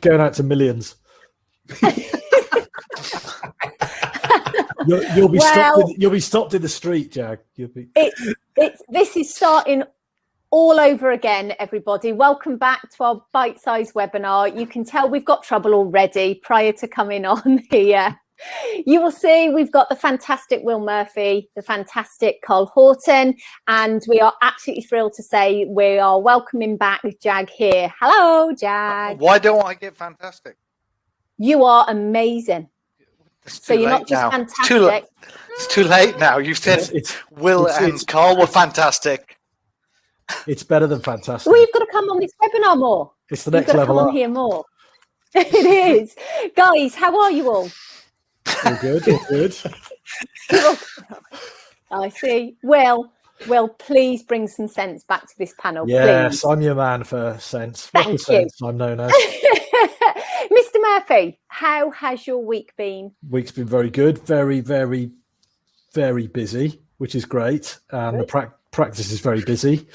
going out to millions. You'll be stopped in the street, Jag. This is starting all over again, everybody. Welcome back to our bite-sized webinar. You can tell we've got trouble already prior to coming on here. You will see we've got the fantastic Will Murphy, the fantastic Carl Horton, and we are absolutely thrilled to say we are welcoming back Jag here. Hello, Jag. Why don't I get fantastic? You are amazing. So you're not just fantastic. It's too late now. You've said Will and Carl were fantastic. It's better than fantastic. Well, you've got to come on this webinar more. It's the next level. Come on here more. It is. Guys, how are you all? All good, all good. I see. Well, please bring some sense back to this panel. Yes, please. I'm your man for sense. Thank you. Sense, I'm known as. Mr. Murphy, how has your week been? Week's been very good. Very, very, very busy, which is great. And the practice is very busy.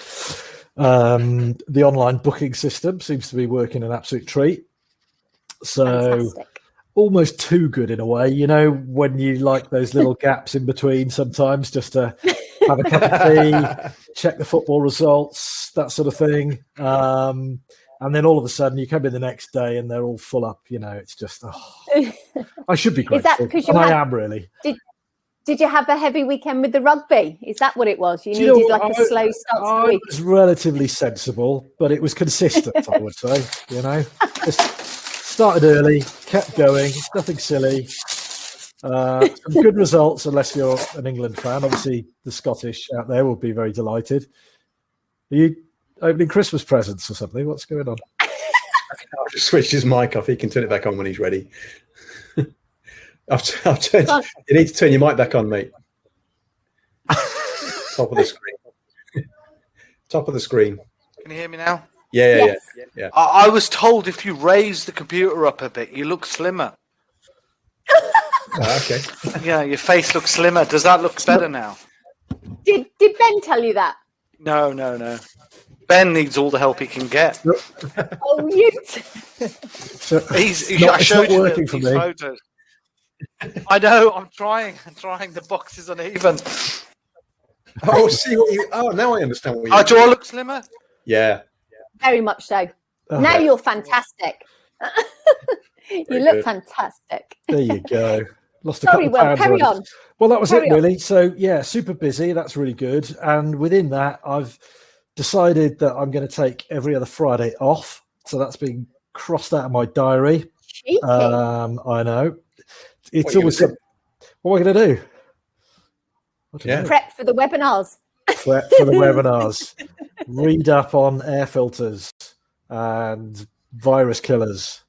The online booking system seems to be working an absolute treat. So fantastic. Almost too good in a way, you know, when you like those little gaps in between sometimes just to have a cup of tea, check the football results, that sort of thing. And then all of a sudden you come in the next day and they're all full up, you know, it's just, I should be grateful. Is that because I am really. Did you have a heavy weekend with the rugby? Is that what it was? You needed a slow start to the week? It was relatively sensible, but it was consistent, I would say, you know. Just started early, kept going, nothing silly. Some good results, unless you're an England fan. Obviously, the Scottish out there will be very delighted. Are you opening Christmas presents or something? What's going on? I'll just switch his mic off. He can turn it back on when he's ready. I've turned. You need to turn your mic back on, mate. Top of the screen. Top of the screen. Can you hear me now? Yeah. I was told if you raise the computer up a bit, you look slimmer. Okay. Yeah, your face looks slimmer. Does that look better now? Did Ben tell you that? No. Ben needs all the help he can get. Oh, you. I showed you working for me. Photos. I know. I'm trying. The box is uneven. Oh, see what you. Oh, now I understand what you. Do I look slimmer? Yeah. Very much so. Okay. Now you're fantastic. You look fantastic. There you go. Lost a Sorry, couple of pounds. Carry on. Well, that was it, really. So, yeah, super busy. That's really good. And within that, I've decided that I'm going to take every other Friday off. So that's been crossed out of my diary. Cheeky. I know. It's always what am I going to do? Prep for the webinars. Prep for the webinars. Read up on air filters and virus killers.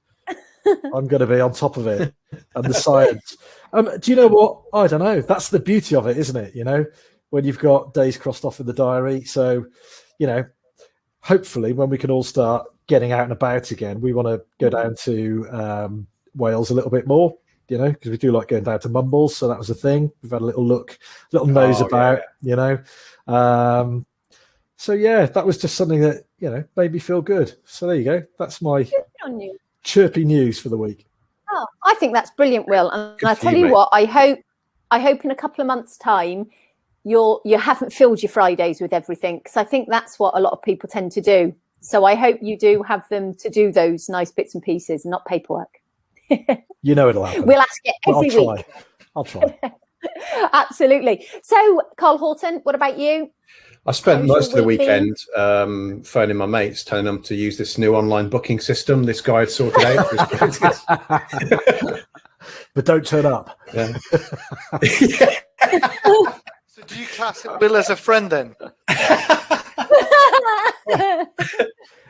I'm going to be on top of it and the science. Do you know what? I don't know. That's the beauty of it, isn't it? You know, when you've got days crossed off in the diary. So, you know, hopefully when we can all start getting out and about again, we want to go down to Wales a little bit more, you know, because we do like going down to Mumbles. So that was a thing. We've had a little nose about, you know. So, yeah, that was just something that, you know, made me feel good. So there you go. That's my chirpy news for the week. Oh, I think that's brilliant, Will. And I tell you what, I hope in a couple of months' time you haven't filled your Fridays with everything, because I think that's what a lot of people tend to do. So I hope you do have them to do those nice bits and pieces, not paperwork. You know it'll happen. We'll ask it every week. I'll try. Absolutely. So, Carl Horton, what about you? I spent most of the weekend phoning my mates, telling them to use this new online booking system this guy had sorted out for his practice. But don't turn up. Yeah. So do you class Will as a friend then?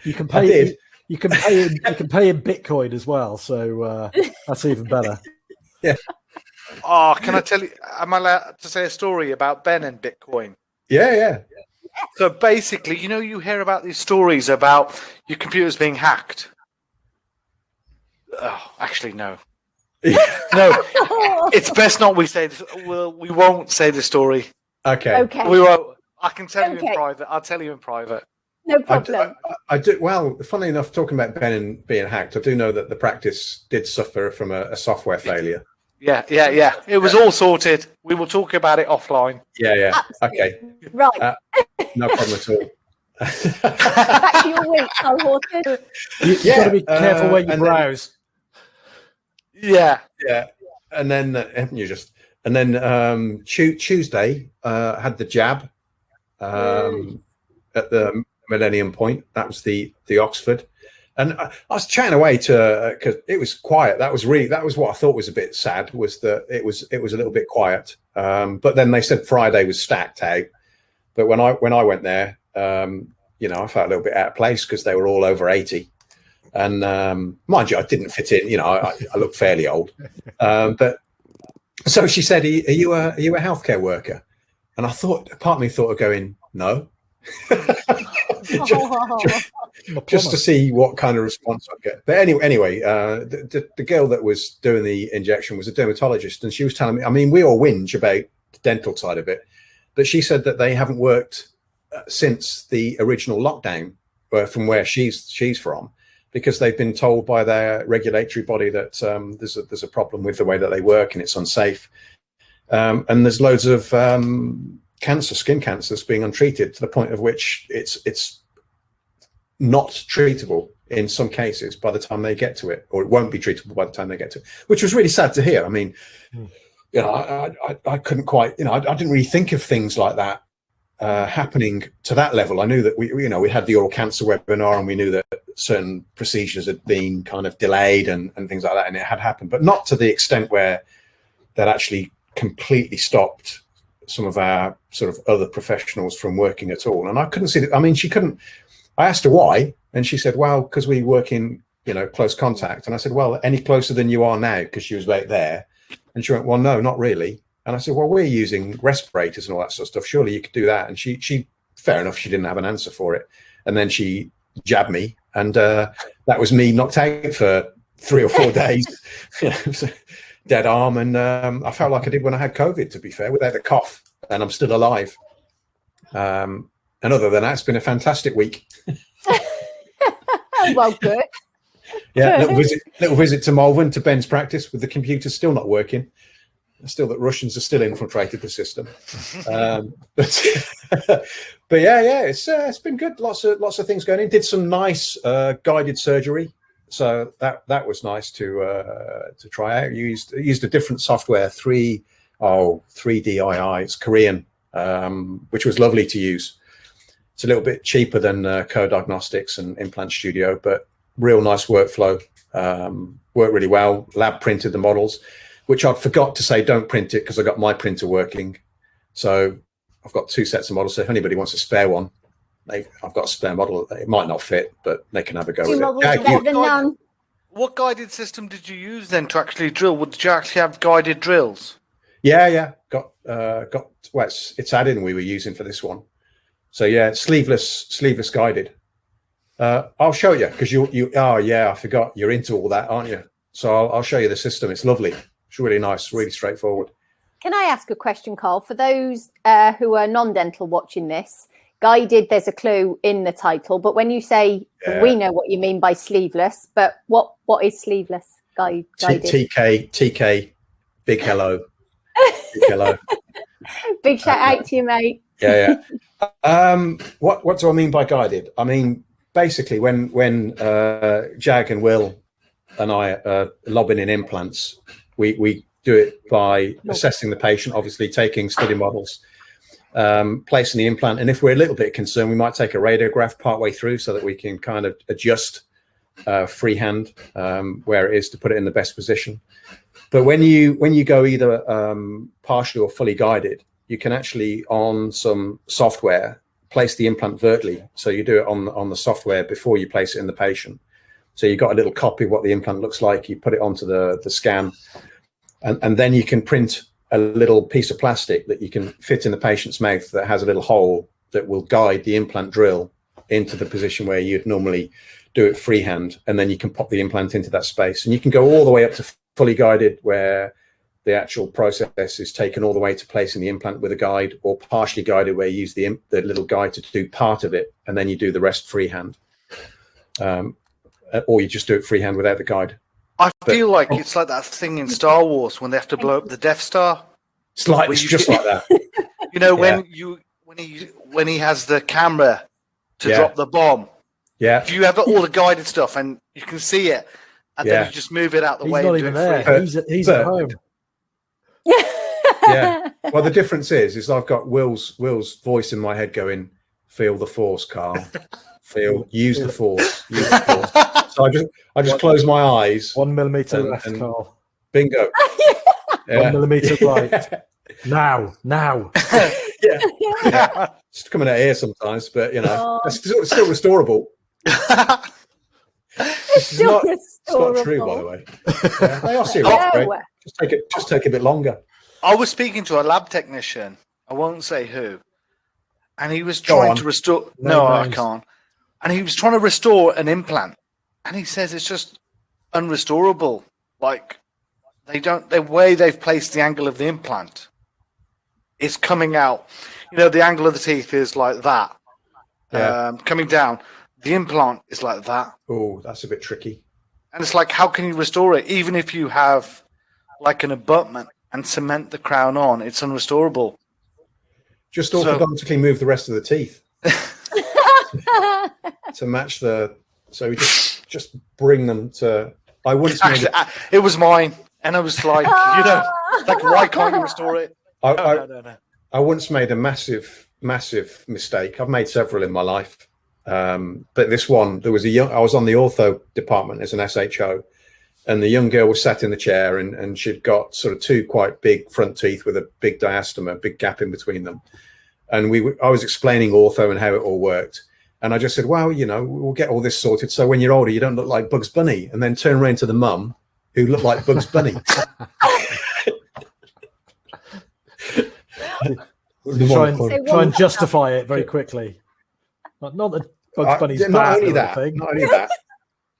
You can pay. You can pay in Bitcoin as well, so that's even better. Yeah. Oh, can I tell you? Am I allowed to say a story about Ben and Bitcoin? Yeah. So basically, you know, you hear about these stories about your computers being hacked. Oh, actually, no. No, it's best not we say this. We won't say the story. Okay. We won't. I can tell you in private. I'll tell you in private. No problem. I do. Well, funnily enough, talking about Ben and being hacked, I do know that the practice did suffer from a software failure. Yeah. It was all sorted. We will talk about it offline. Yeah. Absolutely. Okay. Right. No problem at all. Back to your week, Carl Horton. You've got to be careful where you browse. Yeah. And then Tuesday had the jab at the Millennium Point. That was the Oxford, and I was chatting away to because it was quiet. That was what I thought was a bit sad, was that it was a little bit quiet. But then they said Friday was stacked out. But when I went there, I felt a little bit out of place because they were all over 80. And mind you, I didn't fit in. I look fairly old. But so she said, "Are you a healthcare worker?" And I thought, part of me thought of going, "No," just to see what kind of response I'd get. But anyway, the girl that was doing the injection was a dermatologist, and she was telling me. I mean, we all whinge about the dental side of it, but she said that they haven't worked since the original lockdown, from where she's from. Because they've been told by their regulatory body that there's a problem with the way that they work and it's unsafe. And there's loads of skin cancers being untreated, to the point of which it's not treatable in some cases by the time they get to it, or it won't be treatable by the time they get to it, which was really sad to hear. I mean, I couldn't quite, I didn't really think of things like that happening to that level. I knew that we had the oral cancer webinar, and we knew that certain procedures had been kind of delayed and things like that, and it had happened, but not to the extent where that actually completely stopped some of our sort of other professionals from working at all. And I couldn't see that. I mean, she couldn't. I asked her why, and she said, "Well, because we work in close contact." And I said, "Well, any closer than you are now?" Because she was right there, and she went, "Well, no, not really." And I said, "Well, we're using respirators and all that sort of stuff. Surely you could do that." And she fair enough, she didn't have an answer for it. And then she jabbed me, and that was me knocked out for 3 or 4 days, dead arm. And I felt like I did when I had COVID, to be fair, without a cough, and I'm still alive. And other than that, it's been a fantastic week. Well, good. Yeah, little visit to Malvern, to Ben's practice, with the computer still not working. Still, that Russians are still infiltrated the system, but yeah, it's been good. Lots of things going in. Did some nice guided surgery, so that was nice to try out. Used a different software, 3DII. It's Korean, which was lovely to use. It's a little bit cheaper than Co-Diagnostics and Implant Studio, but real nice workflow. Worked really well. Lab printed the models, which I forgot to say, don't print it, because I got my printer working. So I've got 2 sets of models. So if anybody wants a spare one, I've got a spare model. It might not fit, but they can have a go with it. What guided system did you use then to actually drill? Did you actually have guided drills? Yeah. Got well, it's added, and we were using for this one. So yeah, sleeveless guided. I'll show you, because I forgot, you're into all that, aren't you? So I'll show you the system. It's lovely. It's really nice, really straightforward. Can I ask a question, Carl? For those who are non-dental watching this, guided, there's a clue in the title, but when you say, we know what you mean by sleeveless, but what is sleeveless guided? TK, big hello. Big hello. Big shout out to you, mate. Yeah. What do I mean by guided? I mean, basically, when Jag and Will and I are lobbing in implants, we do it by assessing the patient, obviously taking study models, placing the implant. And if we're a little bit concerned, we might take a radiograph partway through, so that we can kind of adjust freehand where it is to put it in the best position. But when you go either partially or fully guided, you can actually, on some software, place the implant vertically. So you do it on the software before you place it in the patient. So you've got a little copy of what the implant looks like. You put it onto the scan, and then you can print a little piece of plastic that you can fit in the patient's mouth that has a little hole that will guide the implant drill into the position where you'd normally do it freehand. And then you can pop the implant into that space, and you can go all the way up to fully guided, where the actual process is taken all the way to placing the implant with a guide, or partially guided where you use the little guide to do part of it, and then you do the rest freehand. Or you just do it freehand without the guide. I feel like it's like that thing in Star Wars when they have to blow up the Death Star. It's just like that. You know, when he has the camera to drop the bomb. Yeah. You have all the guided stuff and you can see it, and then you just move it out the way. He's not and even do it free. there. He's at home. Yeah. Well, the difference is I've got Will's voice in my head going, "Feel the force, Carl. Use the force. Use the force." So I just close my eyes. 1 millimeter left, Carl. Bingo. 1 millimeter right. Now. Yeah. It's coming out here sometimes, but it's still restorable. It's not true, by the way. Yeah, they are serious, right? Just take a bit longer. I was speaking to a lab technician. I won't say who, and he was trying to restore. No, I can't. And he was trying to restore an implant, and he says it's just unrestorable. Like the way they've placed the angle of the implant is coming out. The angle of the teeth is like that, coming down. The implant is like that. Oh, that's a bit tricky. And it's like, how can you restore it? Even if you have like an abutment and cement the crown on, it's unrestorable. Just orthodontically move the rest of the teeth to match so we just bring them to. I once it was mine, and I was like, why can't you restore it? I once made a massive mistake. I've made several in my life. But this one, I was on the ortho department as an SHO, and the young girl was sat in the chair, and she'd got sort of two quite big front teeth with a big diastema, big gap in between them. And I was explaining ortho and how it all worked. And I just said, well, we'll get all this sorted. So when you're older, you don't look like Bugs Bunny. And then turn around to the mum who looked like Bugs Bunny. Try and justify it very quickly. Not that Bugs Bunny's bad. Not only that.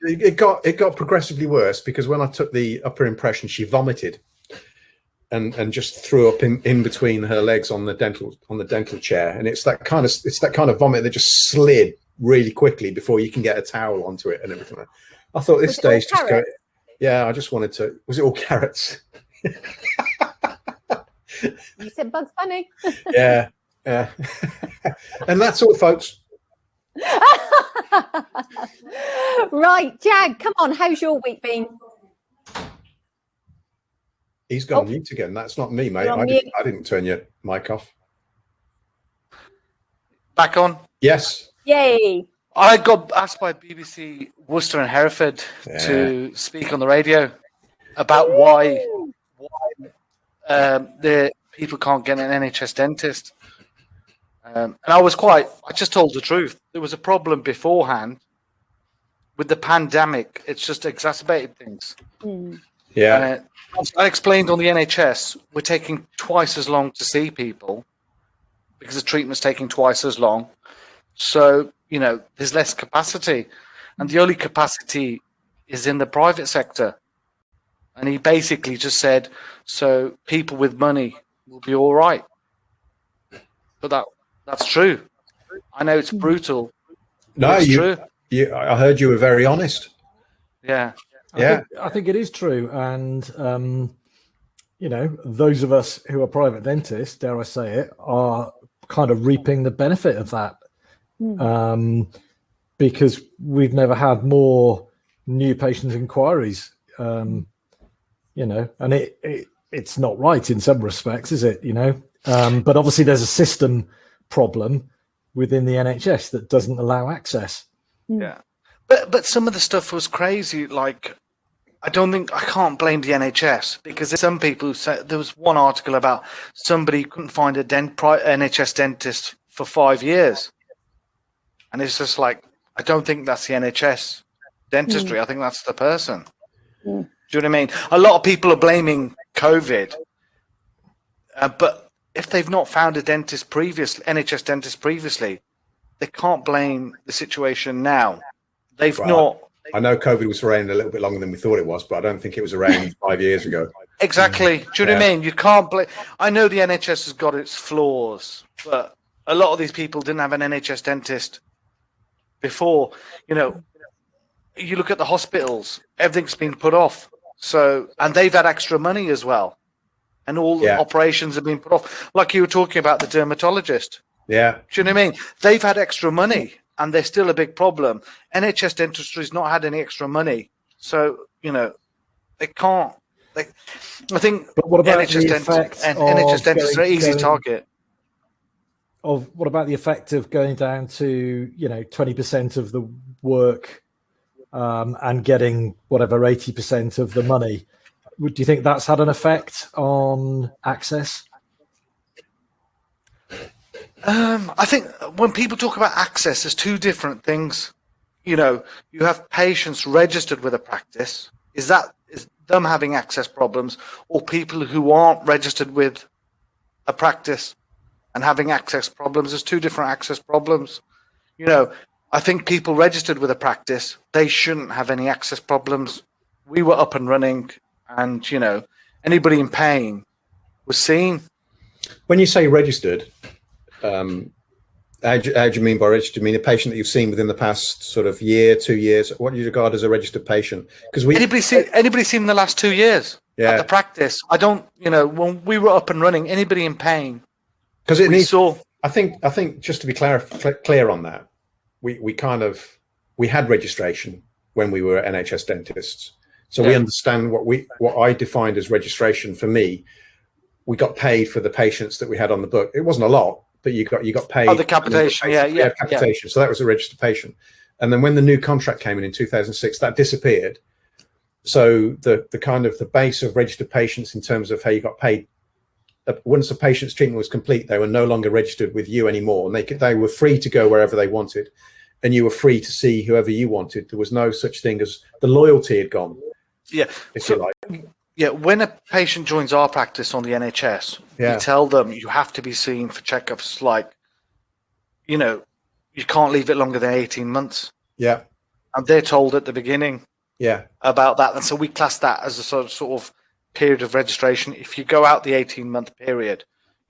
It got progressively worse, because when I took the upper impression, she vomited and just threw up in between her legs on the dental chair. And it's that kind of vomit that just slid really quickly before you can get a towel onto it and everything. I thought this stage just go. Yeah, I just wanted to. Was it all carrots? You said Bugs Bunny. Yeah. And that's all, folks. Right, Jag, come on. How's your week been? He's gone mute again. That's not me, mate. I didn't turn your mic off. Back on? Yes. Yay. I got asked by BBC Worcester and Hereford to speak on the radio about why the people can't get an NHS dentist. And I just told the truth. There was a problem beforehand with the pandemic. It's just exacerbated things. Yeah. I explained on the NHS, we're taking twice as long to see people because the treatment's taking twice as long. So, there's less capacity. And the only capacity is in the private sector. And he basically just said, so people with money will be all right. But that's true. I know it's brutal. No, it's true. I heard you were very honest. Yeah. I think it is true. And, those of us who are private dentists, dare I say it, are kind of reaping the benefit of that. Because we've never had more new patient inquiries, and it's not right in some respects, is it? But obviously there's a system problem within the NHS that doesn't allow access. Yeah, but some of the stuff was crazy. Like, I can't blame the NHS, because there's some people who said, there was one article about somebody who couldn't find a NHS dentist for 5 years. And it's just like, I don't think that's the NHS dentistry. I think that's the person. Do you know what I mean? A lot of people are blaming COVID, but if they've not found a NHS dentist previously, they can't blame the situation now. They've not. I know COVID was around a little bit longer than we thought it was, but I don't think it was around 5 years ago. Exactly. Do you know what I mean? You can't blame. I know the NHS has got its flaws, but a lot of these people didn't have an NHS dentist before. You know, you look at the hospitals, everything's been put off. So, and they've had extra money as well. And all the operations have been put off. Like you were talking about the dermatologist. Yeah. Do you know what I mean? They've had extra money and they're still a big problem. NHS dentistry's not had any extra money. So, you know, they can't. I think but what about NHS dentists are an easy target. What about the effect of going down to 20% of the work and getting whatever 80% of the money? Do you think that's had an effect on access? I think when people talk about access, there's two different things. You know, you have patients registered with a practice. Is them having access problems, or people who aren't registered with a practice and having access problems? There's two different access problems. You know, I think people registered with a practice, they shouldn't have any access problems. We were up and running, and, you know, anybody in pain was seen. When you say registered, how do you mean by registered? Do you mean a patient that you've seen within the past sort of year, 2 years? What do you regard as a registered patient? Because anybody seen in the last 2 years at the practice? I don't, you know, when we were up and running, anybody in pain. Because I think just to be clear on that, we had registration when we were NHS dentists, so we understand what I defined as registration. For me, we got paid for the patients that we had on the book. It wasn't a lot, but you got paid. Oh, the capitation, capitation. So that was a registered patient. And then when the new contract came in 2006, that disappeared. So the kind of the base of registered patients in terms of how you got paid, once a patient's treatment was complete, they were no longer registered with you anymore, and they were free to go wherever they wanted, and you were free to see whoever you wanted. There was no such thing as the loyalty had gone. Yeah, if you like. Yeah, when a patient joins our practice on the NHS, we tell them you have to be seen for checkups. Like, you know, you can't leave it longer than 18 months. Yeah, and they're told at the beginning. Yeah, about that, and so we class that as a sort of period of registration. If you go out the 18-month period,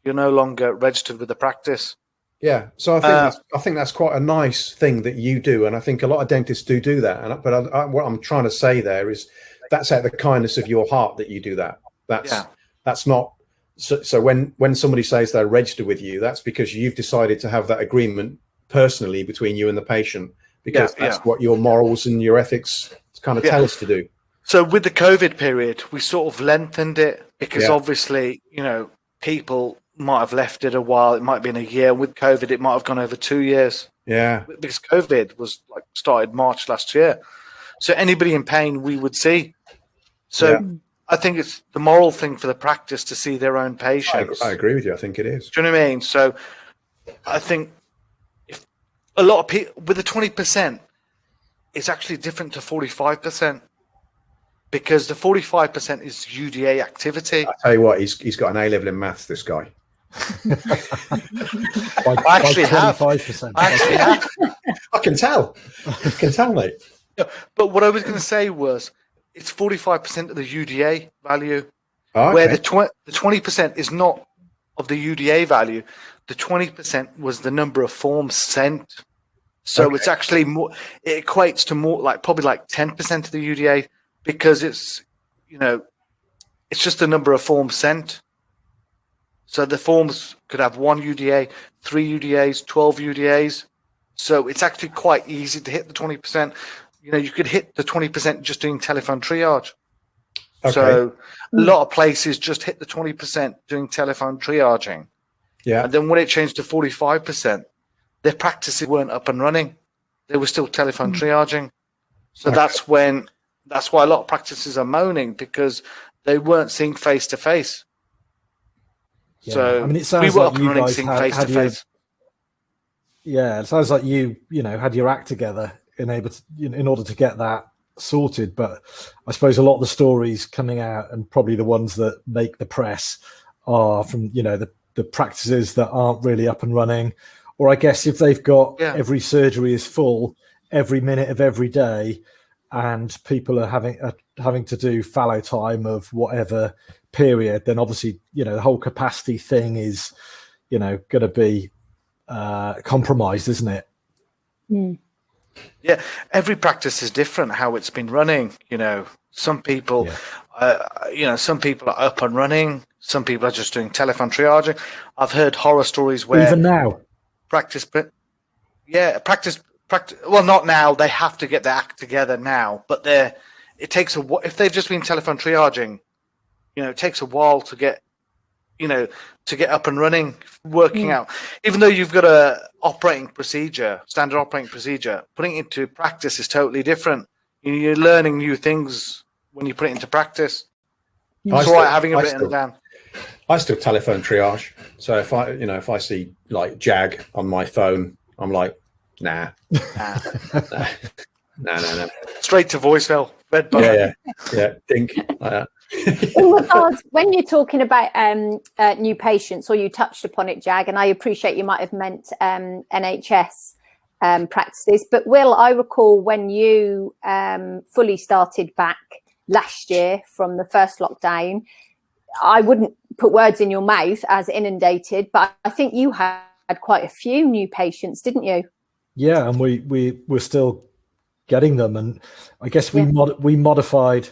you're no longer registered with the practice. Yeah, so I think that's quite a nice thing that you do, and I think a lot of dentists do that. But what I'm trying to say there is that's out of the kindness of your heart that you do that. That's not so when somebody says they're registered with you, that's because you've decided to have that agreement personally between you and the patient, because that's what your morals and your ethics kind of tell us to do. So with the COVID period, we sort of lengthened it because obviously, you know, people might have left it a while. It might have been a year. With COVID, it might have gone over 2 years. Yeah. Because COVID was started March last year. So anybody in pain we would see. So I think it's the moral thing for the practice to see their own patients. I agree with you. I think it is. Do you know what I mean? So I think if a lot of people with the 20%, it's actually different to 45%. Because the 45% is UDA activity. I tell you what, he's got an A level in maths, this guy. I actually have. I can tell. Mate. Yeah, but what I was going to say was, it's 45% of the UDA value, where the 20% is not of the UDA value. The 20% was the number of forms sent. So it's actually more. It equates to more probably 10% of the UDA. Because it's, you know, it's just the number of forms sent. So the forms could have 1 UDA, 3 UDAs, 12 UDAs. So it's actually quite easy to hit the 20%. You know, you could hit the 20% just doing telephone triage. So a lot of places just hit the 20% doing telephone triaging. Yeah. And then when it changed to 45%, their practices weren't up and running. They were still telephone triaging. So that's why a lot of practices are moaning, because they weren't seeing face to face. So I mean, it sounds we were like up and running seeing face to face. Yeah, it sounds like you had your act together in order to get that sorted. But I suppose a lot of the stories coming out, and probably the ones that make the press, are from the practices that aren't really up and running, or I guess if they've got every surgery is full every minute of every day, and people are having to do fallow time of whatever period, then obviously, the whole capacity thing is, going to be compromised, isn't it? Mm. Yeah, every practice is different how it's been running. Some people, some people are up and running. Some people are just doing telephone triaging. I've heard horror stories where even now practice. Well, not now. They have to get their act together now. But it takes if they've just been telephone triaging, it takes a while to get up and running, working out. Even though you've got a standard operating procedure, putting it into practice is totally different. You're learning new things when you put it into practice. It's all right having it written down. I still telephone triage. So if I see like Jag on my phone, I'm like, nah. No. Straight to voicemail. Red button. Yeah. Think like that. In regards, when you're talking about new patients, or you touched upon it, Jag, and I appreciate you might have meant NHS practices, but Will, I recall when you fully started back last year from the first lockdown, I wouldn't put words in your mouth as inundated, but I think you had quite a few new patients, didn't you? Yeah, and we're still getting them, and I guess we modified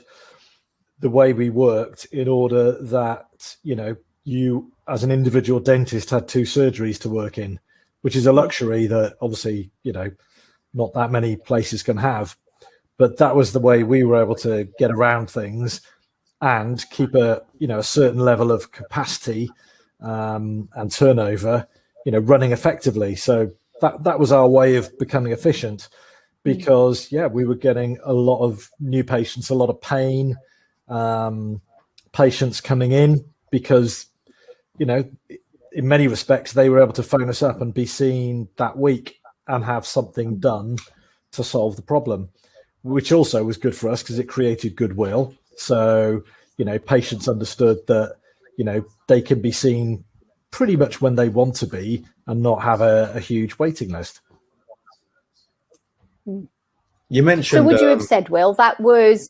the way we worked in order that you as an individual dentist had 2 surgeries to work in, which is a luxury that obviously not that many places can have. But that was the way we were able to get around things and keep a certain level of capacity and turnover running effectively. So that was our way of becoming efficient, because we were getting a lot of new patients, a lot of pain patients coming in, because in many respects they were able to phone us up and be seen that week and have something done to solve the problem, which also was good for us because it created goodwill. So patients understood that they can be seen pretty much when they want to be and not have a huge waiting list. You mentioned. So would you have said, Will, that was?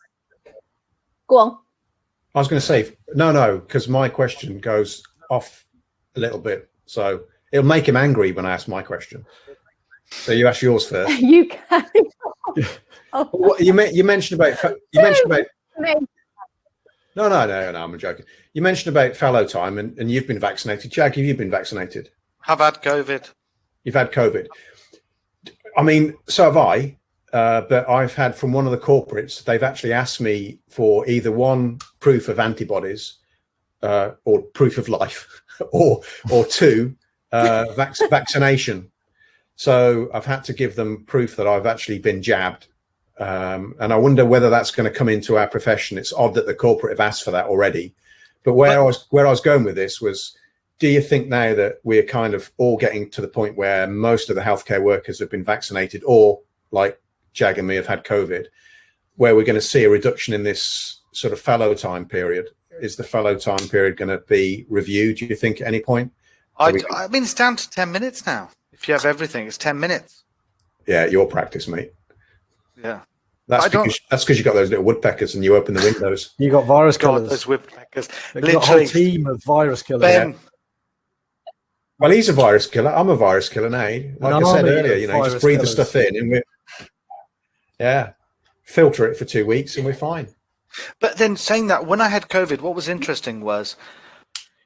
Go on. I was going to say no, because my question goes off a little bit, so it'll make him angry when I ask my question. So you ask yours first. You can. You mentioned about. No, I'm joking. You mentioned about fallow time, and you've been vaccinated. Jag, have you been vaccinated? I've had COVID. You've had COVID. I mean, so have I. But I've had from one of the corporates, they've actually asked me for either one, proof of antibodies, or proof of life, or 2, vaccination. So I've had to give them proof that I've actually been jabbed. And I wonder whether that's going to come into our profession. It's odd that the corporate have asked for that already. But where I was going with this was, do you think now that we're kind of all getting to the point where most of the healthcare workers have been vaccinated, or like Jag and me have had COVID, where we're going to see a reduction in this sort of fallow time period? Is the fallow time period going to be reviewed, do you think, at any point? I mean, it's down to 10 minutes now. If you have everything, it's 10 minutes. Yeah, your practice, mate. Yeah. That's because you got those little woodpeckers and you open the windows. You got virus killers. Those woodpeckers. Literally, got a whole team of virus killers. Ben. Well, he's a virus killer. I'm a virus killer now. Like I said earlier, you just breathe the stuff in and filter it for 2 weeks and we're fine. But then saying that, when I had COVID, what was interesting was,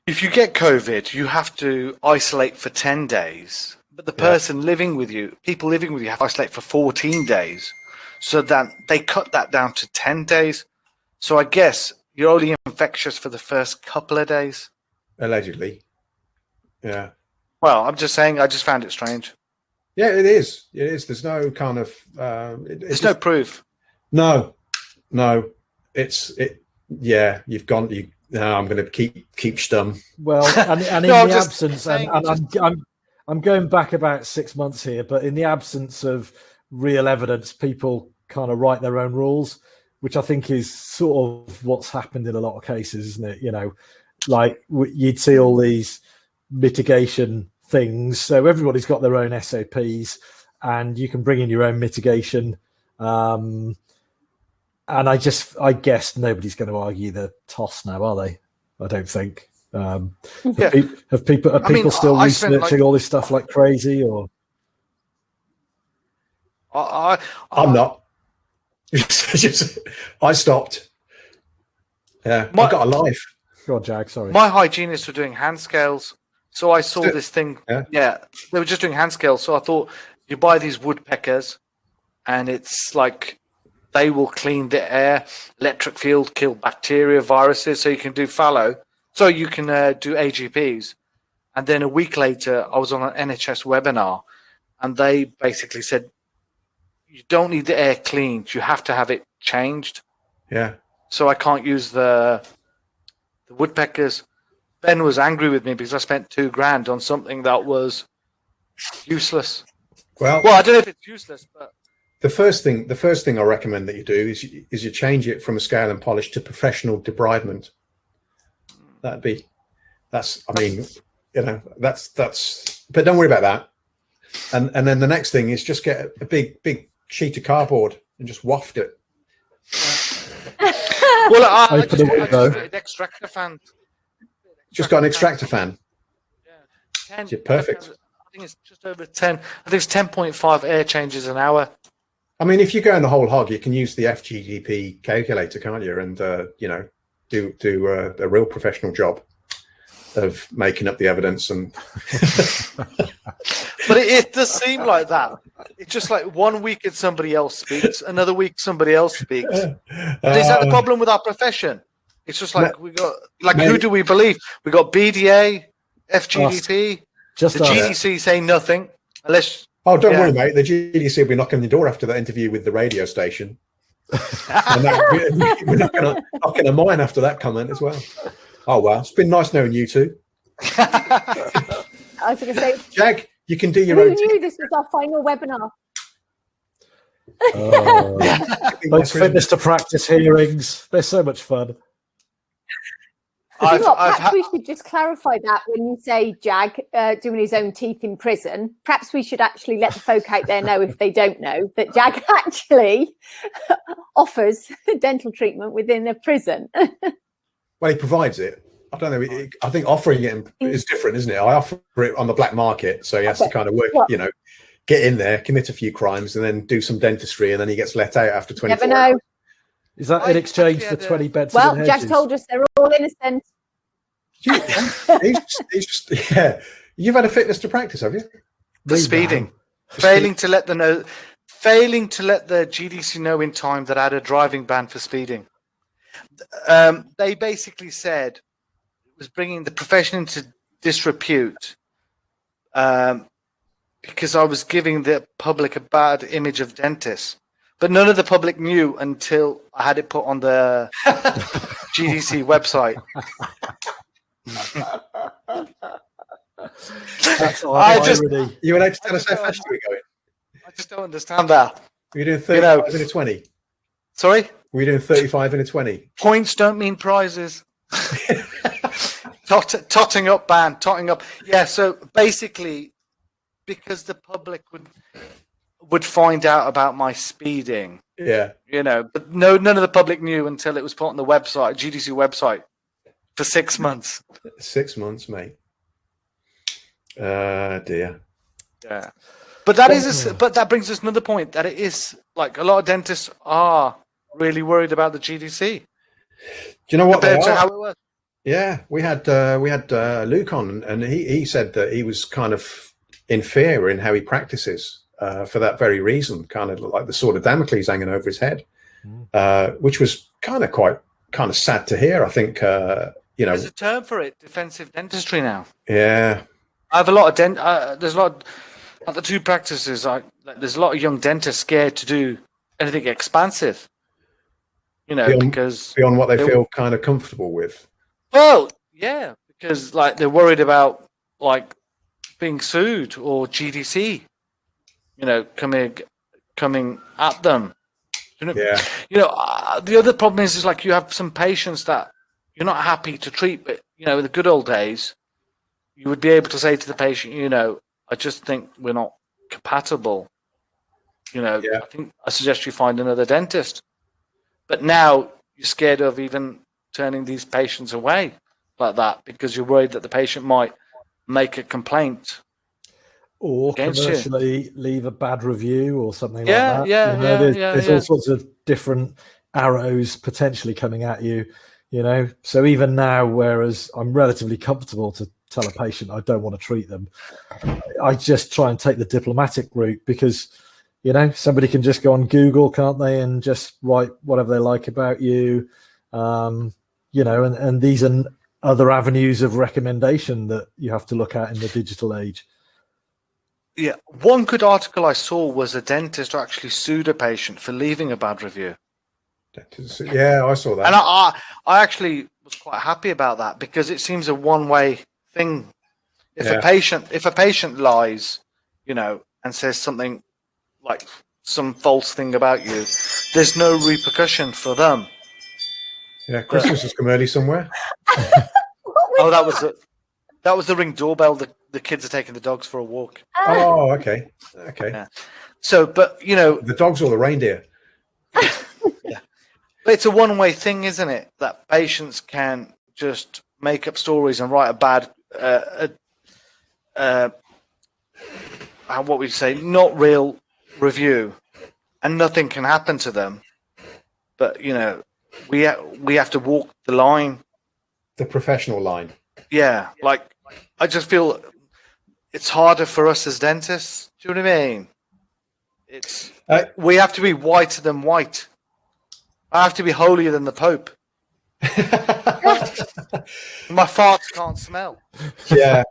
if you get COVID, you have to isolate for 10 days. But the person living with you, people living with you, have to isolate for 14 days. So that they cut that down to 10 days. So I guess you're only infectious for the first couple of days. Allegedly. Yeah. Well, I'm just saying, I just found it strange. Yeah, it is. It is. There's no kind of... There's no proof. No. Yeah, you've gone... I'm going to keep stum. Well, and in the absence... And I'm going back about 6 months here, but in the absence of real evidence, people kind of write their own rules, which I think is sort of what's happened in a lot of cases, isn't it? Like you'd see all these mitigation things, so everybody's got their own SOPs and you can bring in your own mitigation And I guess nobody's going to argue the toss now, are they? I don't think. Are people still researching all this stuff like crazy, or? I'm not. I stopped. Yeah, I've got a life. Go on, Jag. Sorry. My hygienists were doing hand scales, so I saw this thing. Yeah, they were just doing hand scales. So I thought, you buy these woodpeckers, and it's like they will clean the air, electric field, kill bacteria, viruses, so you can do fallow. So you can do AGPs. And then a week later, I was on an NHS webinar, and they basically said, you don't need the air cleaned. You have to have it changed. Yeah. So I can't use the woodpeckers. Ben was angry with me because I spent $2,000 on something that was useless. Well, I don't know if it's useless, but the first thing I recommend that you do is you change it from a scale and polish to professional debridement. That's but don't worry about that. And then the next thing is just get a big sheet of cardboard and just waft it. Well, I just an extractor fan. Just got an extractor fan. Yeah, 10. Yeah, perfect. I think it's just over 10. I think it's 10.5 air changes an hour. I mean, if you're going the whole hog, you can use the FGDP calculator, can't you? And do a real professional job of making up the evidence. And but it does seem like that. It's just like 1 week it's somebody else speaks, another week somebody else speaks. But is that the problem with our profession? It's just like we got who do we believe? We got BDA, FGDP, the GDC saying nothing unless. Oh, don't worry, mate. The GDC will be knocking on the door after that interview with the radio station. And we're knocking a mine after that comment as well. Oh, well, it's been nice knowing you two. I was going to say, Jag, you can do your own. Who knew this was our final webinar? Those fitness to practice hearings, they're so much fun. Perhaps we should just clarify that when you say Jag doing his own teeth in prison. Perhaps we should actually let the folk out there know, if they don't know, that Jag actually offers dental treatment within a prison. Well, he provides it. I don't know. I think offering it is different, isn't it? I offer it on the black market, so he has to kind of work, get in there, commit a few crimes, and then do some dentistry, and then he gets let out after 24 Never know. hours. Is that in exchange for 20 beds? Well, Jack told us they're all innocent. Yeah. You've had a fitness to practice, have you? The speeding. Failing to let the GDC know in time that I had a driving ban for speeding. They basically said it was bringing the profession into disrepute because I was giving the public a bad image of dentists. But none of the public knew until I had it put on the GDC website. You were allowed to tell us how fast you were going. I just don't understand that. Were you doing 35 in a 20? Sorry? Were you doing 35 in a 20? Points don't mean prizes. Totting up, ban. Totting up. Yeah, so basically, because the public would find out about my speeding. Yeah. But none of the public knew until it was put on the website, GDC website, for 6 months. 6 months, mate. Dear. Yeah. But that brings us another point, that it is like a lot of dentists are really worried about the GDC. Do you know what compared to how it was? Yeah, we had Luke on, and he said that he was kind of in fear in how he practices. For that very reason, kind of like the sword of Damocles hanging over his head, which was kind of sad to hear. I think there's a term for it, defensive dentistry now. Yeah, I have a lot of there's a lot of the two practices. There's a lot of young dentists scared to do anything expansive. Because beyond what they feel kind of comfortable with. Well, yeah, because they're worried about being sued or GDC. Coming at them. Yeah. The other problem is you have some patients that you're not happy to treat, but in the good old days, you would be able to say to the patient, I just think we're not compatible. I think I suggest you find another dentist. But now you're scared of even turning these patients away like that because you're worried that the patient might make a complaint. Or commercially leave a bad review or something like that. There's all sorts of different arrows potentially coming at you, So even now, whereas I'm relatively comfortable to tell a patient I don't want to treat them, I just try and take the diplomatic route because, somebody can just go on Google, can't they, and just write whatever they like about you, and these are other avenues of recommendation that you have to look at in the digital age. Yeah, one good article I saw was a dentist who actually sued a patient for leaving a bad review. Yeah, I saw that. And I actually was quite happy about that because it seems a one-way thing. If a patient lies, and says something like some false thing about you, there's no repercussion for them. Yeah, Christmas has come early somewhere. That was the Ring doorbell. The kids are taking the dogs for a walk. Oh, okay. Yeah. So, but the dogs or the reindeer. Yeah. But it's a one-way thing, isn't it? That patients can just make up stories and write a bad, what we say, not real review, and nothing can happen to them. But we have to walk the line, the professional line. Yeah, I just feel it's harder for us as dentists. Do you know what I mean? It's we have to be whiter than white. I have to be holier than the Pope. My farts can't smell. Yeah.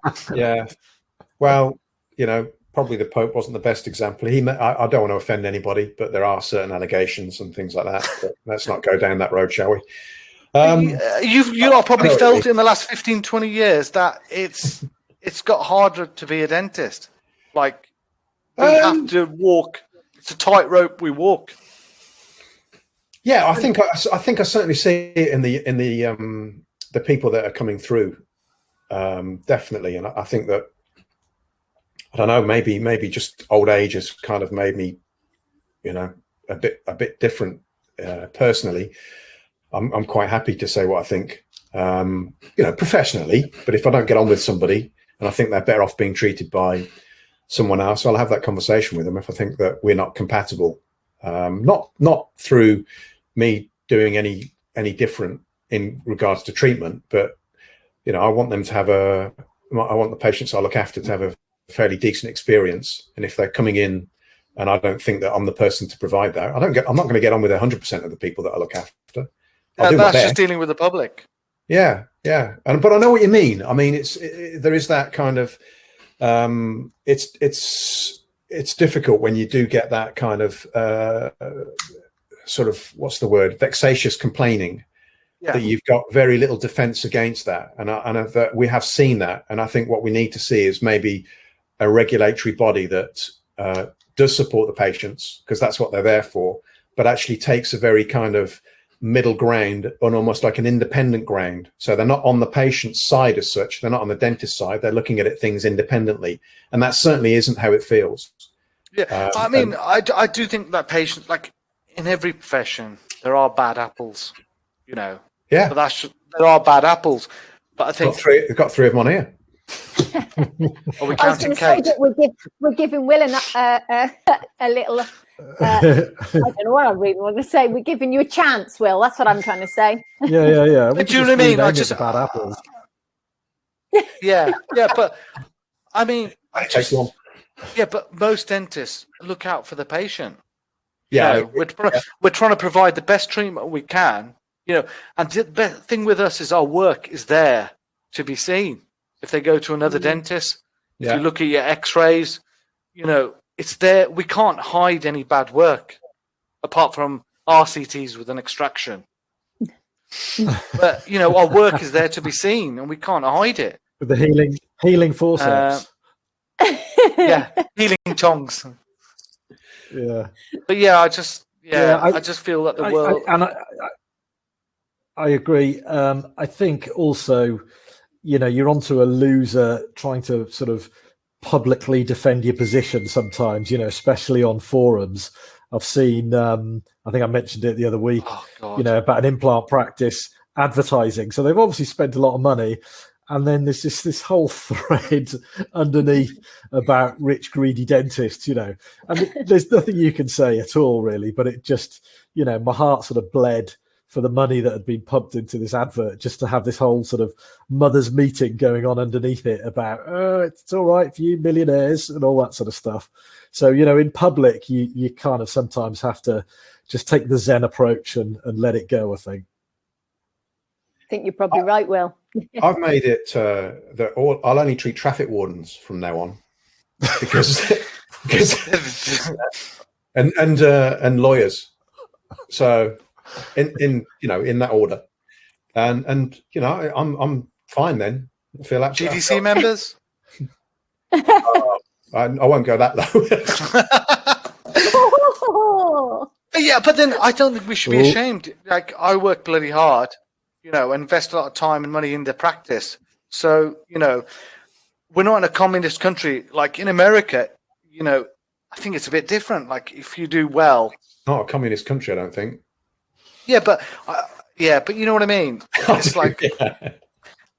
Well, probably the Pope wasn't the best example. I don't want to offend anybody, but there are certain allegations and things like that. But let's not go down that road, shall we? You lot probably felt in the last 15, 20 years that it's got harder to be a dentist. We have to walk. It's a tightrope we walk. Yeah, I think I certainly see it in the people that are coming through, definitely. And I think that, I don't know, maybe just old age has kind of made me, a bit different personally. I'm quite happy to say what I think, professionally. But if I don't get on with somebody and I think they're better off being treated by someone else, I'll have that conversation with them if I think that we're not compatible. Not through me doing any different in regards to treatment, but I want them to I want the patients I look after to have a fairly decent experience. And if they're coming in and I don't think that I'm the person to provide that, I'm not going to get on with 100% of the people that I look after. That's just dealing with the public. Yeah. But I know what you mean. I mean, there is that kind of, it's difficult when you do get that kind of sort of, what's the word, vexatious complaining, that you've got very little defense against that. And that we have seen that. And I think what we need to see is maybe a regulatory body that does support the patients, because that's what they're there for, but actually takes a very kind of middle ground on almost like an independent ground. So they're not on the patient's side as such. They're not on the dentist's side. They're looking at things independently. And that certainly isn't how it feels. Yeah. I mean, I do think that patients, in every profession, there are bad apples, Yeah. But there are bad apples. But I think we've got three of them on here. Are we counting Kate? We're giving Will a little. I don't know what I really want to say. We're giving you a chance, Will. That's what I'm trying to say. Yeah. Do you know what I mean? Bad apples. Yeah. But I mean, Take one. Yeah, but most dentists look out for the patient. Yeah, we're trying to provide the best treatment we can. And the thing with us is our work is there to be seen. If they go to another dentist, if you look at your X-rays, it's there. We can't hide any bad work, apart from RCTs with an extraction. But our work is there to be seen, and we can't hide it. With the healing forceps. Healing tongs. Yeah. But I just feel that the world. I agree. I think also, you're onto a loser trying to sort of publicly defend your position sometimes, especially on forums. I've seen, I think I mentioned it the other week, about an implant practice advertising. So they've obviously spent a lot of money. And then there's this whole thread underneath about rich, greedy dentists, and there's nothing you can say at all, really. But it just, my heart sort of bled for the money that had been pumped into this advert, just to have this whole sort of mothers meeting going on underneath it about, it's all right for you millionaires and all that sort of stuff. So, in public, you kind of sometimes have to just take the Zen approach and let it go, I think. I think you're probably right, Will. I've made it that I'll only treat traffic wardens from now on, because and lawyers. So in that order, and I'm fine then. I feel absolutely GDC members. I won't go that low. Yeah, but then I don't think we should be ashamed. Like, I work bloody hard. Invest a lot of time and money in the practice. So, we're not in a communist country. Like in America, I think it's a bit different. Like if you do well. Not a communist country, I don't think. Yeah, but you know what I mean? It's like,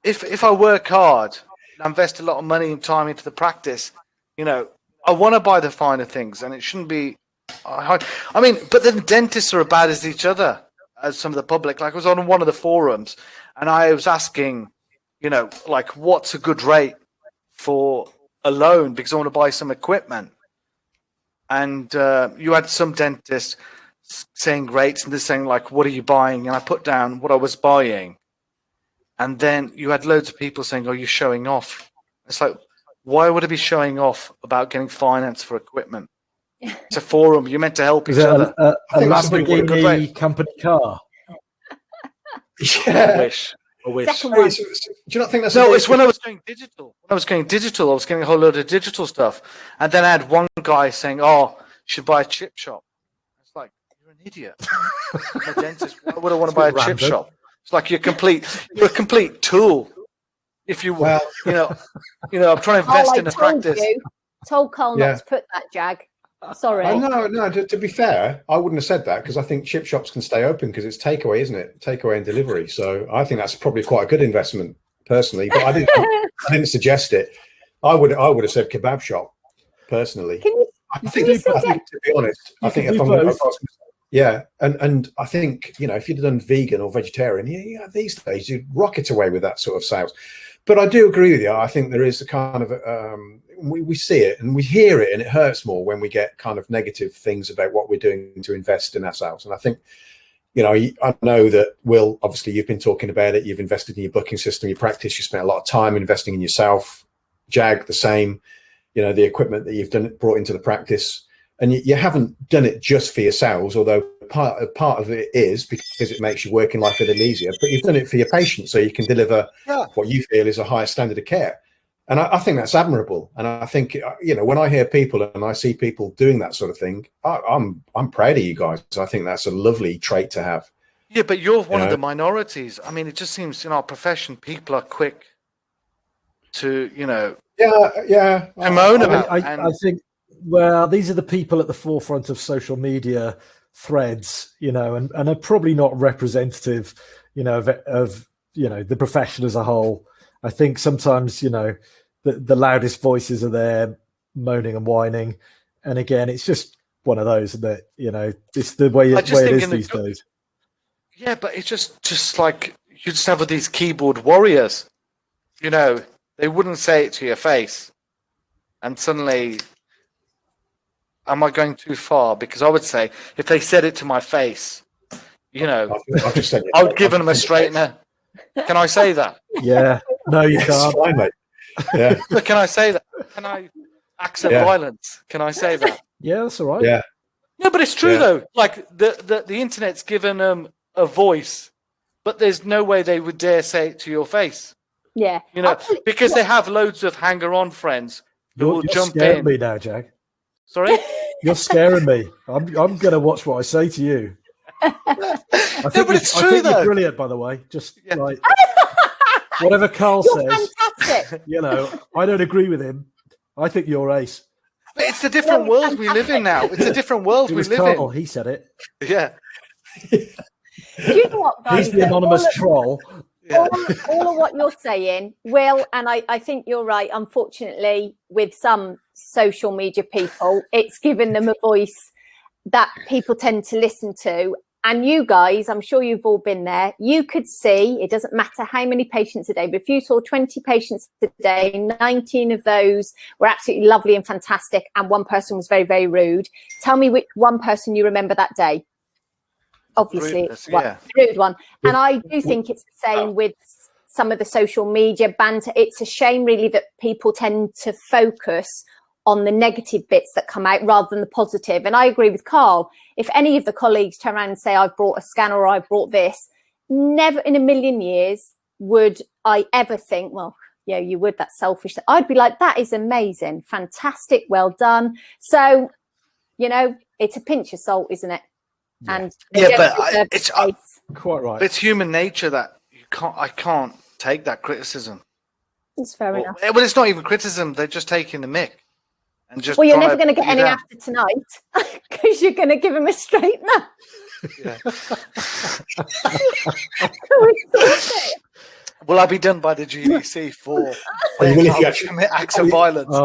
if I work hard and invest a lot of money and time into the practice, I want to buy the finer things, and it shouldn't be hard. I mean, but then dentists are as bad as each other. As some of the public, like I was on one of the forums and I was asking, what's a good rate for a loan, because I want to buy some equipment. And you had some dentists saying rates and they're saying, like, what are you buying? And I put down what I was buying. And then you had loads of people saying, oh, you're showing off. It's like, why would I be showing off about getting finance for equipment? It's a forum. You're meant to help each other. A Lamborghini company car. Yeah. I wish. Do you not think that's it's when I was going digital. When I was getting a whole load of digital stuff. And then I had one guy saying, oh, you should buy a chip shop. It's like, you're an idiot. I'm a dentist. Why would I want to buy a chip shop? It's like you're a complete tool. If you I'm trying to invest in a practice. Told Carl not to put that, Jag. Sorry. No. To be fair, I wouldn't have said that, because I think chip shops can stay open because it's takeaway, isn't it? Takeaway and delivery. So I think that's probably quite a good investment, personally. But I didn't suggest it. I would have said kebab shop, personally. I think to be honest, I think if I think if you'd done vegan or vegetarian, these days you'd rocket away with that sort of sales. But I do agree with you. I think there is a kind of we see it and we hear it, and it hurts more when we get kind of negative things about what we're doing to invest in ourselves. And I think, I know that, Will, obviously you've been talking about it. You've invested in your booking system, your practice. You spent a lot of time investing in yourself. Jag, the same. The equipment that you've brought into the practice, and you haven't done it just for yourselves, although part of it is because it makes your working life a little easier. But you've done it for your patients, so you can deliver what you feel is a higher standard of care. And I think that's admirable. And I think, when I hear people and I see people doing that sort of thing, I'm proud of you guys. I think that's a lovely trait to have. Yeah, but you're one of the minorities. I mean, it just seems in our profession, people are quick to, to moan about. I think, well, these are the people at the forefront of social media threads, and are probably not representative, of the profession as a whole. I think sometimes, the loudest voices are there moaning and whining. And again, it's just one of those that, it's the way it is these days. Yeah, but it's just like you just have these keyboard warriors, they wouldn't say it to your face. And suddenly, am I going too far? Because I would say if they said it to my face, I would give them a straightener. Can I say that? Yeah. No, you can't. Fine, mate. Yeah. But can I say that? Can I accent violence? Can I say that? Yeah, that's all right. Yeah. No, but it's true though. Like the internet's given them a voice, but there's no way they would dare say it to your face. Yeah. Because they have loads of hanger-on friends who will jump in. You're scaring me now, Jag. Sorry? You're scaring me. I'm going to watch what I say to you. I think you're brilliant, by the way. Just like whatever Carl says. Fantastic. I don't agree with him. I think you're ace. But it's a different world we live in now. It's a different world we live Carl, in. he said it. Yeah. Do you know what, guys? He's the anonymous troll. Yeah. All of what you're saying, Will, and I think you're right. Unfortunately, with some social media people, it's given them a voice that people tend to listen to. And you guys, I'm sure you've all been there. You could see, it doesn't matter how many patients a day, but if you saw 20 patients a day, 19 of those were absolutely lovely and fantastic, and one person was very, very rude. Tell me which one person you remember that day. Obviously, the rude one. And I do think it's the same with some of the social media banter. It's a shame, really, that people tend to focus on the negative bits that come out rather than the positive. And I agree with Carl. If any of the colleagues turn around and say, I've brought a scanner or I've brought this, never in a million years would I ever think, well, yeah, you would, that's selfish. I'd be like, that is amazing, fantastic, well done. So, you know, it's a pinch of salt, isn't it? Yeah. And it's quite right. It's human nature that I can't take that criticism. It's fair enough. Well, it's not even criticism. They're just taking the mick. And just well, you're never going to get any after tonight because you're going to give him a straightener. Yeah. Will I be done by the GDC for commit acts of violence?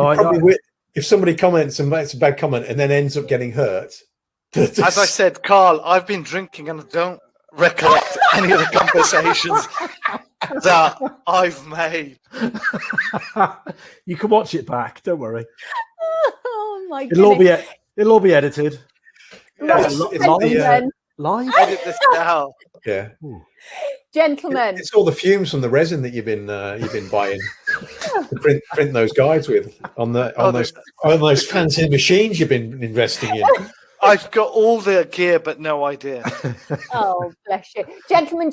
If somebody comments and makes a bad comment and then ends up getting hurt. As I said, Carl, I've been drinking and I don't recollect any of the conversations that I've made. You can watch it back. Don't worry. Oh my god! It'll all be edited. Live. Edit this out. Yeah. Gentlemen, it's all the fumes from the resin that you've been buying to print those guides with on those fancy machines you've been investing in. I've got all the gear, but no idea. Oh, bless you. Gentlemen,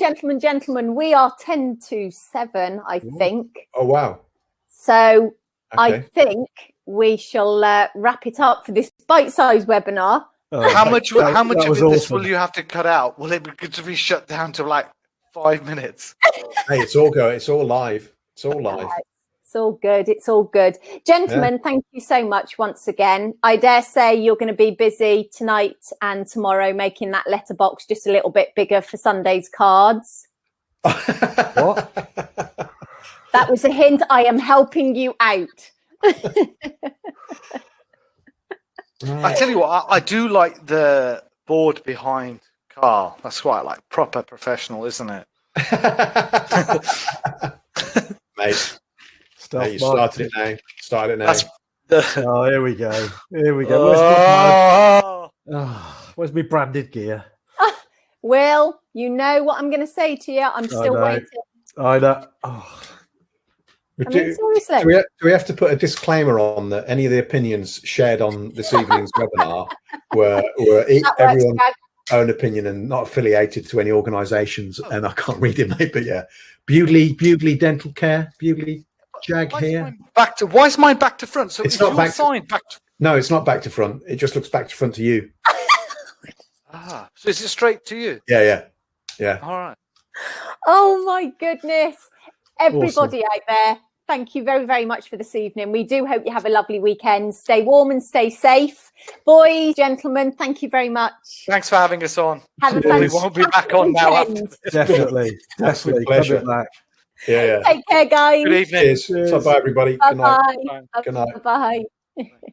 we are 10 to 7, I think. Oh, wow. So I think we shall wrap it up for this bite-sized webinar. Oh, how much of this will you have to cut out? Will it be good to be shut down to like 5 minutes? Hey, it's all live. It's all live. It's all good. Gentlemen, Thank you so much once again. I dare say you're going to be busy tonight and tomorrow making that letterbox just a little bit bigger for Sunday's cards. What? That was a hint. I am helping you out. I tell you what, I do like the board behind Carl. That's quite like proper professional, isn't it? Mate. You started it now. Oh, here we go. Where's my branded gear? Will, you know what I'm going to say to you. I'm still waiting. I know. Oh. Seriously. Do we have to put a disclaimer on that any of the opinions shared on this evening's webinar were everyone's own opinion and not affiliated to any organisations? And I can't read it, mate, but yeah. Bewdley Dental Care, Bewdley Jag Hear. Why is mine back to front? So it's not back to... No, it's not back to front. It just looks back to front to you. So is it straight to you? Yeah. All right. Oh my goodness. Everybody out there, thank you very, very much for this evening. We do hope you have a lovely weekend. Stay warm and stay safe. Boys, gentlemen, thank you very much. Thanks for having us on. Have a fantastic We won't be back on now. Definitely. Pleasure. Yeah. Take care, guys. Good evening. Cheers. Bye, everybody. Bye-bye. Good night. Bye-bye.